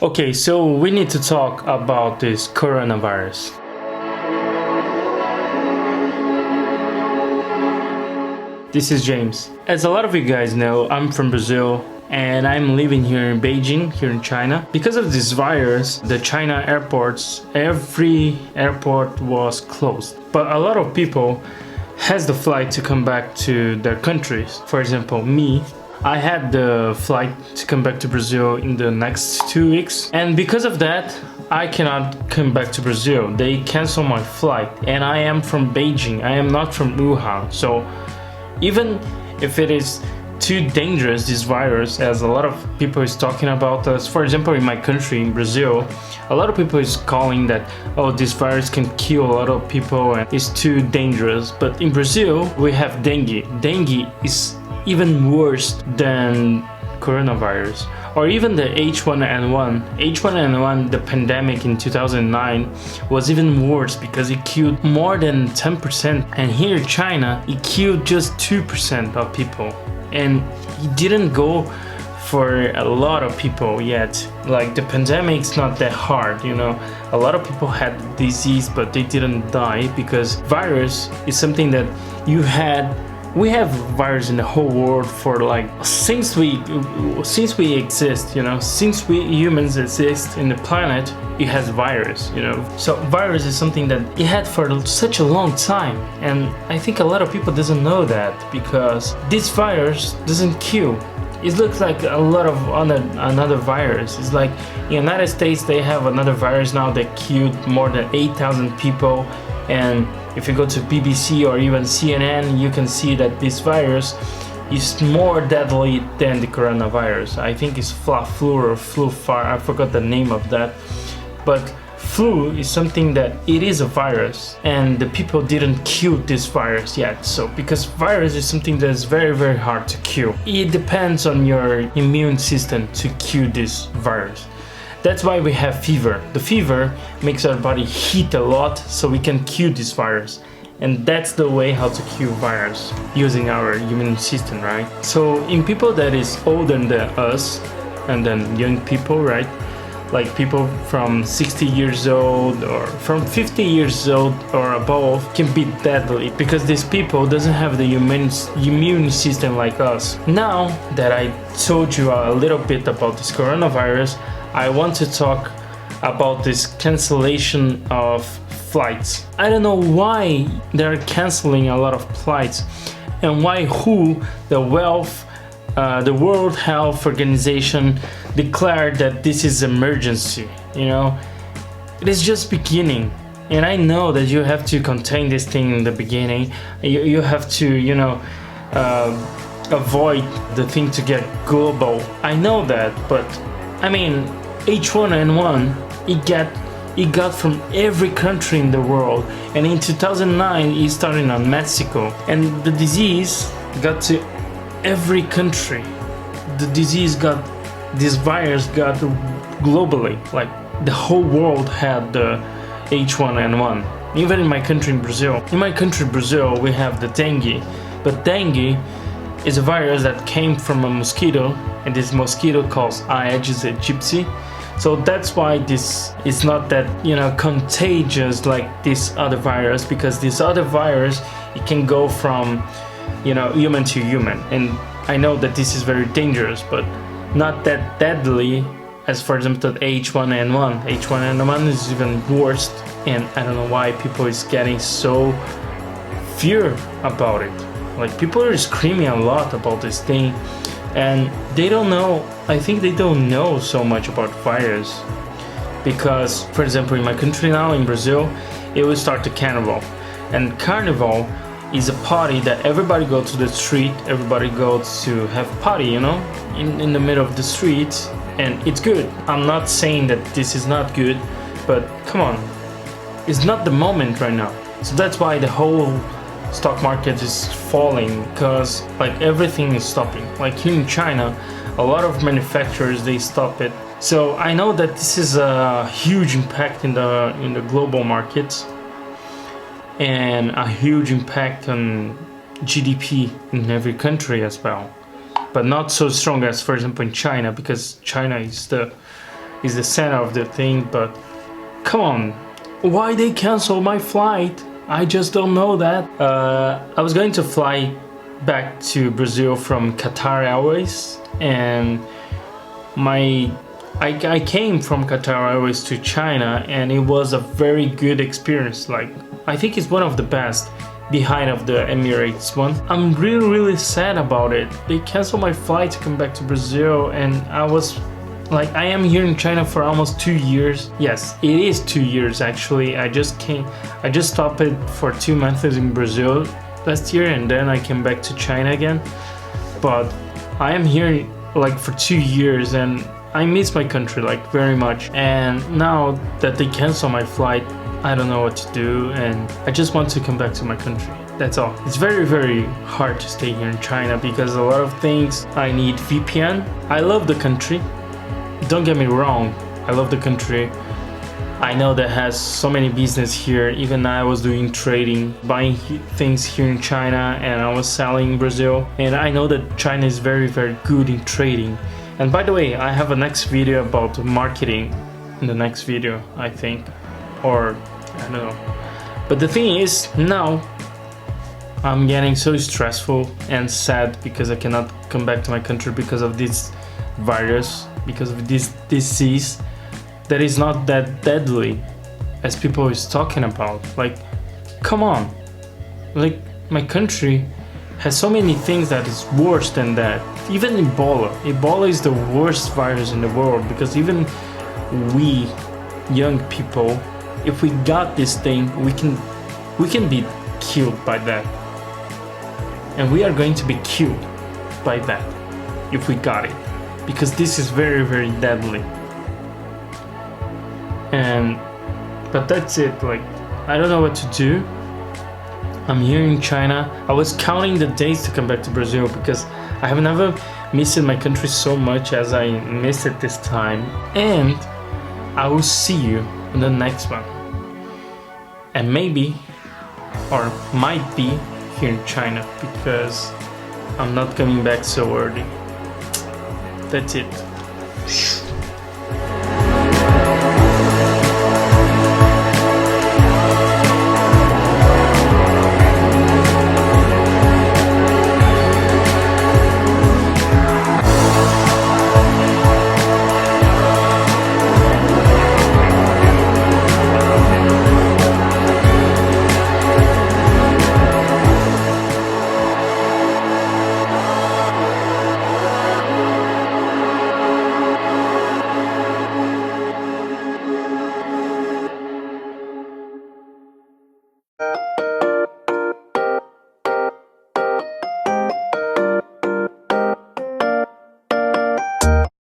Okay, so we need to talk about this coronavirus. This is James. As a lot of you guys know, I'm from Brazil and I'm living here in Beijing, here in China. Because of this virus, the China airports, every airport was closed. But a lot of people has the flight to come back to their countries. For example, me, I had the flight to come back to Brazil in the next 2 weeks, and because of that I cannot come back to Brazil. They cancel my flight, and I am from Beijing, I am not from Wuhan. So even if it is too dangerous, this virus, as a lot of people is talking about us, for example in my country, in Brazil, a lot of people is calling that, oh, this virus can kill a lot of people and it's too dangerous. But in Brazil we have dengue. Dengue is even worse than coronavirus, or even the H1N1. H1N1, the pandemic in 2009, was even worse because it killed more than 10%, and here in China it killed just 2% of people, and it didn't go for a lot of people yet. Like, the pandemic's not that hard, you know. A lot of people had disease but they didn't die, because virus is something that we have virus in the whole world for like since we exist, you know, since we humans exist in the planet, it has virus, you know. So virus is something that it had for such a long time, and I think a lot of people doesn't know that, because this virus doesn't kill. It looks like a lot of another virus. It's like in the United States they have another virus now that killed more than 8,000 people, and if you go to BBC or even CNN, you can see that this virus is more deadly than the coronavirus. I think it's flu or flu far, I forgot the name of that. But flu is something that it is a virus, and the people didn't kill this virus yet. So because virus is something that is very, very hard to kill. It depends on your immune system to kill this virus. That's why we have fever. The fever makes our body heat a lot so we can kill this virus. And that's the way how to kill virus, using our immune system, right? So in people that is older than us, and then young people, right? Like people from 60 years old or from 50 years old or above can be deadly, because these people doesn't have the immune system like us. Now that I told you a little bit about this coronavirus, I want to talk about this cancellation of flights. I don't know why they're canceling a lot of flights, and why the World Health Organization declared that this is emergency. You know, it is just beginning, and I know that you have to contain this thing in the beginning. You have to, you know, avoid the thing to get global. I know that, but I mean, H1N1, it got from every country in the world, and in 2009 it started on Mexico, and the disease got to every country. This virus got globally, like the whole world had the H1N1. Even in my country, in Brazil. In my country, Brazil, we have the dengue, but dengue is a virus that came from a mosquito, and this mosquito calls Aedes aegypti. So that's why this is not that, you know, contagious like this other virus, because this other virus, it can go from, you know, human to human. And I know that this is very dangerous, but not that deadly as, for example, the H1N1. H1N1 is even worse, and I don't know why people is getting so fear about it. Like, people are screaming a lot about this thing, and they don't know. I think they don't know so much about virus, because, for example, in my country now, in Brazil, it will start the carnival, and carnival is a party that everybody goes to the street, everybody goes to have party, you know, in the middle of the street, and it's good. I'm not saying that this is not good, but come on, it's not the moment right now. So that's why the whole stock market is falling, because like everything is stopping. Like here in China, a lot of manufacturers, they stop it. So I know that this is a huge impact in the global markets, and a huge impact on GDP in every country as well. but not so strong as, for example, in China, because China is the is the center of the thing, but come on, why they cancel my flight? I just don't know that. I was going to fly back to Brazil from Qatar Airways, and I came from Qatar Airways to China, and it was a very good experience. Like, I think it's one of the best behind of the Emirates one. I'm really sad about it. They canceled my flight to come back to Brazil, and I was like, I am here in China for almost 2 years. Yes, it is 2 years actually. I just stopped it for 2 months in Brazil last year, and then I came back to China again. But I am here like for 2 years, and I miss my country like very much. And now that they cancel my flight, I don't know what to do, and I just want to come back to my country. That's all. It's very hard to stay here in China because a lot of things I need VPN. I love the country. Don't get me wrong, I love the country. I know that has so many business here. Even I was doing trading, buying things here in China, and I was selling in Brazil. And I know that China is very good in trading. And by the way, I have a next video about marketing in the next video, I think. Or, I don't know. But the thing is, now I'm getting so stressful and sad because I cannot come back to my country because of this virus, because of this disease that is not that deadly as people is talking about. Like, come on. Like, my country has so many things that is worse than that. Even Ebola is the worst virus in the world, because even we young people, if we got this thing, we can be killed by that. And we are going to be killed by that if we got it, because this is very deadly. But that's it. Like, I don't know what to do. I'm here in China. I was counting the days to come back to Brazil because I have never missed my country so much as I missed it this time. And I will see you in the next one. And maybe, or might be, here in China, because I'm not coming back so early. That's it.